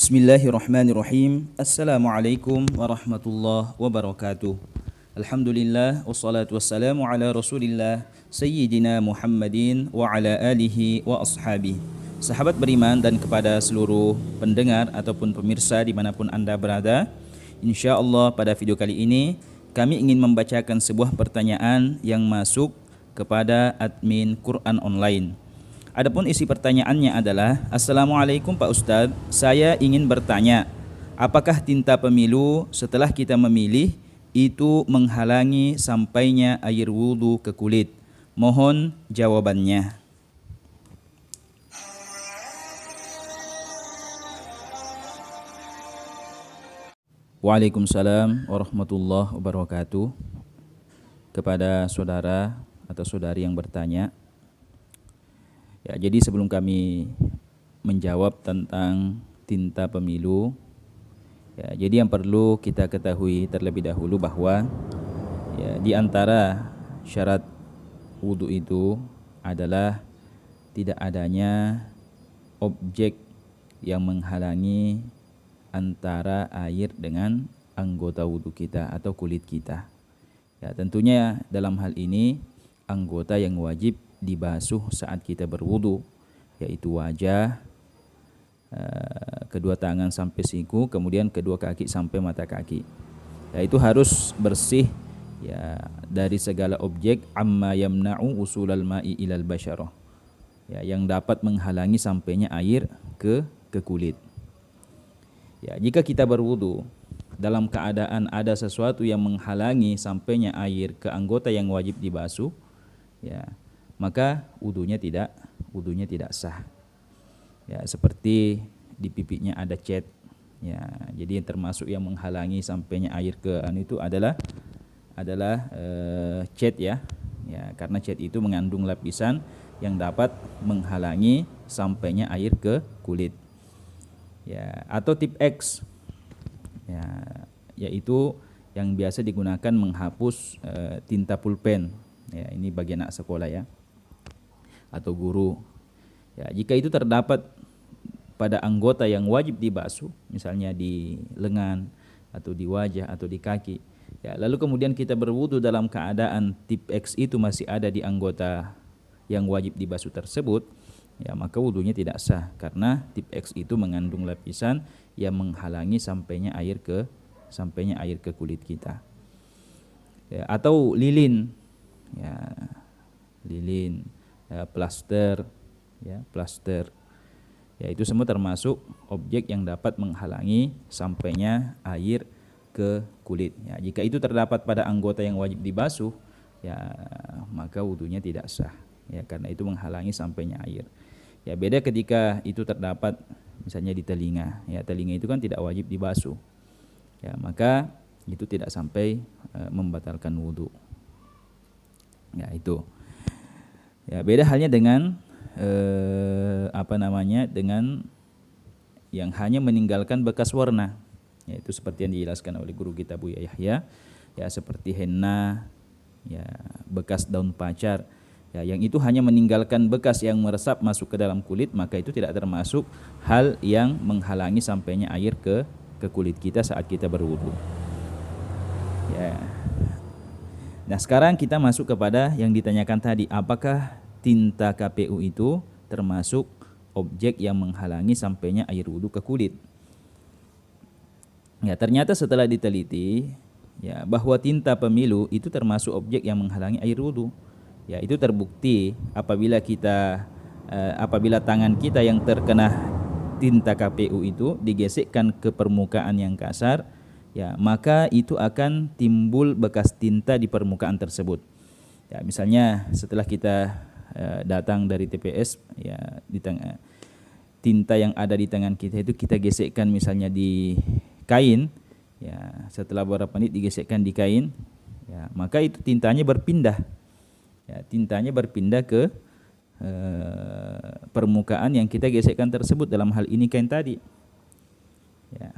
Bismillahirrahmanirrahim. Assalamualaikum warahmatullahi wabarakatuh. Alhamdulillah wassalatu wassalamu ala Rasulillah Sayyidina Muhammadin wa ala alihi wa ashabihi. Sahabat beriman dan kepada seluruh pendengar ataupun pemirsa dimanapun Anda berada, insyaallah pada video kali ini kami ingin membacakan sebuah pertanyaan yang masuk kepada admin Quran Online. Adapun isi pertanyaannya adalah, Assalamualaikum Pak Ustadz, saya ingin bertanya, apakah tinta pemilu setelah kita memilih itu menghalangi sampainya air wudhu ke kulit? Mohon jawabannya. Waalaikumsalam warahmatullahi wabarakatuh. Kepada saudara atau saudari yang bertanya, ya, jadi sebelum kami menjawab tentang tinta pemilu, ya, jadi yang perlu kita ketahui terlebih dahulu bahwa ya, di antara syarat wudhu itu adalah tidak adanya objek yang menghalangi antara air dengan anggota wudhu kita atau kulit kita. Ya, tentunya dalam hal ini anggota yang wajib dibasuh saat kita berwudu, yaitu wajah, kedua tangan sampai siku, kemudian kedua kaki sampai mata kaki. Ya, itu harus bersih ya dari segala objek amma yamna'u usulal ma'i ilal basyarah. Ya, yang dapat menghalangi sampainya air ke kulit. Ya, jika kita berwudu dalam keadaan ada sesuatu yang menghalangi sampainya air ke anggota yang wajib dibasuh, ya, maka wudunya tidak sah. Ya, seperti di pipinya ada cat. Ya, jadi yang termasuk yang menghalangi sampainya air ke itu adalah cat ya. Ya, karena cat itu mengandung lapisan yang dapat menghalangi sampainya air ke kulit. Ya, atau tip X. Ya, yaitu yang biasa digunakan menghapus tinta pulpen. Ya, ini bagi anak sekolah ya, atau guru. Ya, jika itu terdapat pada anggota yang wajib dibasuh, misalnya di lengan atau di wajah atau di kaki, ya, lalu kemudian kita berwudu dalam keadaan tip X itu masih ada di anggota yang wajib dibasuh tersebut, ya, maka wudunya tidak sah karena tip X itu mengandung lapisan yang menghalangi sampainya air ke kulit kita. Ya, atau lilin. Ya, lilin, ya, plaster, ya, itu semua termasuk objek yang dapat menghalangi sampainya air ke kulit. Ya, jika itu terdapat pada anggota yang wajib dibasuh, ya, maka wudunya tidak sah, ya, karena itu menghalangi sampainya air. Ya, beda ketika itu terdapat misalnya di telinga. Ya, telinga itu kan tidak wajib dibasuh, ya, maka itu tidak sampai membatalkan wudu. Ya, itu. Ya, beda halnya dengan dengan yang hanya meninggalkan bekas warna. Yaitu seperti yang dijelaskan oleh guru kita Buya Yahya, ya, seperti henna, ya, bekas daun pacar. Ya, yang itu hanya meninggalkan bekas yang meresap masuk ke dalam kulit, maka itu tidak termasuk hal yang menghalangi sampainya air ke kulit kita saat kita berwudu. Ya. Nah, sekarang kita masuk kepada yang ditanyakan tadi, apakah tinta KPU itu termasuk objek yang menghalangi sampainya air wudhu ke kulit? Ya, ternyata setelah diteliti, ya, bahwa tinta pemilu itu termasuk objek yang menghalangi air wudhu. Ya, itu terbukti apabila tangan kita yang terkena tinta KPU itu digesekkan ke permukaan yang kasar, ya, maka itu akan timbul bekas tinta di permukaan tersebut. Ya, misalnya setelah kita datang dari TPS, ya, tinta yang ada di tangan kita itu kita gesekkan misalnya di kain, ya, setelah beberapa menit digesekkan di kain, ya, maka itu tintanya berpindah. Ya, tintanya berpindah ke permukaan yang kita gesekkan tersebut, dalam hal ini kain tadi. Ya.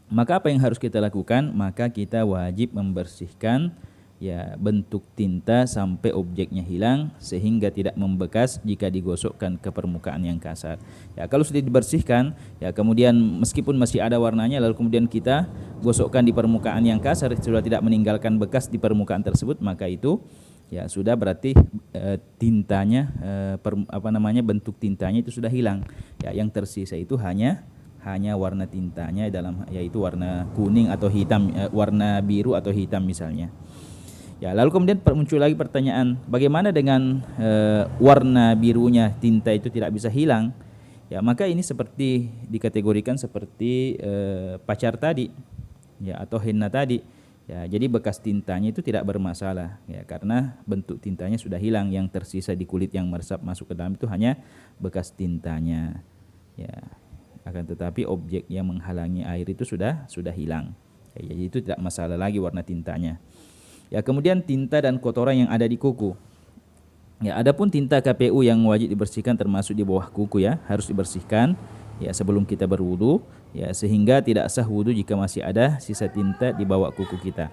Maka apa yang harus kita lakukan? Maka kita wajib membersihkan ya bentuk tinta sampai objeknya hilang sehingga tidak membekas jika digosokkan ke permukaan yang kasar. Ya, kalau sudah dibersihkan, ya kemudian meskipun masih ada warnanya lalu kemudian kita gosokkan di permukaan yang kasar, sudah tidak meninggalkan bekas di permukaan tersebut, maka itu ya sudah berarti tintanya bentuk tintanya itu sudah hilang. Ya, yang tersisa itu hanya warna tintanya yaitu warna kuning atau hitam, warna biru atau hitam misalnya. Ya, lalu kemudian muncul lagi pertanyaan, bagaimana dengan warna birunya tinta itu tidak bisa hilang? Ya, maka ini seperti dikategorikan seperti pacar tadi, ya, atau henna tadi. Ya, jadi bekas tintanya itu tidak bermasalah, ya, karena bentuk tintanya sudah hilang. Yang tersisa di kulit yang meresap masuk ke dalam itu hanya bekas tintanya. Ya, akan tetapi objek yang menghalangi air itu sudah hilang. Ya, jadi itu tidak masalah lagi warna tintanya. Ya, kemudian tinta dan kotoran yang ada di kuku. Ya, adapun tinta KPU yang wajib dibersihkan termasuk di bawah kuku, ya, harus dibersihkan ya sebelum kita berwudu, ya, sehingga tidak sah wudu jika masih ada sisa tinta di bawah kuku kita.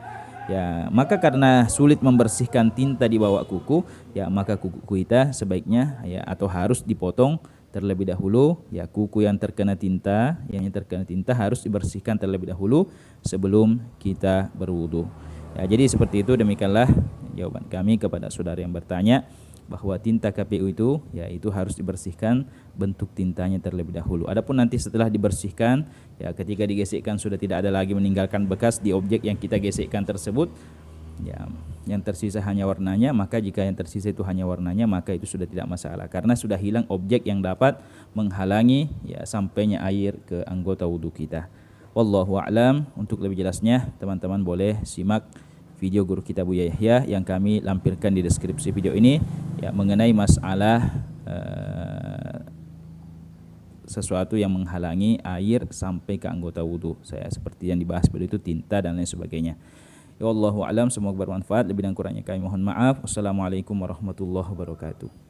Ya, maka karena sulit membersihkan tinta di bawah kuku, ya maka kuku kita sebaiknya ya atau harus dipotong terlebih dahulu. Ya, kuku yang terkena tinta harus dibersihkan terlebih dahulu sebelum kita berwudu. Ya, jadi seperti itu, demikianlah jawaban kami kepada saudara yang bertanya bahwa tinta KPU itu ya itu harus dibersihkan bentuk tintanya terlebih dahulu. Adapun nanti setelah dibersihkan, ya ketika digesekkan sudah tidak ada lagi meninggalkan bekas di objek yang kita gesekkan tersebut, ya yang tersisa hanya warnanya, maka jika yang tersisa itu hanya warnanya maka itu sudah tidak masalah karena sudah hilang objek yang dapat menghalangi ya sampainya air ke anggota wudu kita. Wallahu a'lam. Untuk lebih jelasnya teman-teman boleh simak video guru kita Buya Yahya yang kami lampirkan di deskripsi video ini, ya, mengenai masalah sesuatu yang menghalangi air sampai ke anggota wudu. Saya seperti yang dibahas pada itu tinta dan lain sebagainya. Ya, wallahu a'lam, semoga bermanfaat. Lebih dan kurangnya kami mohon maaf. Wassalamualaikum warahmatullahi wabarakatuh.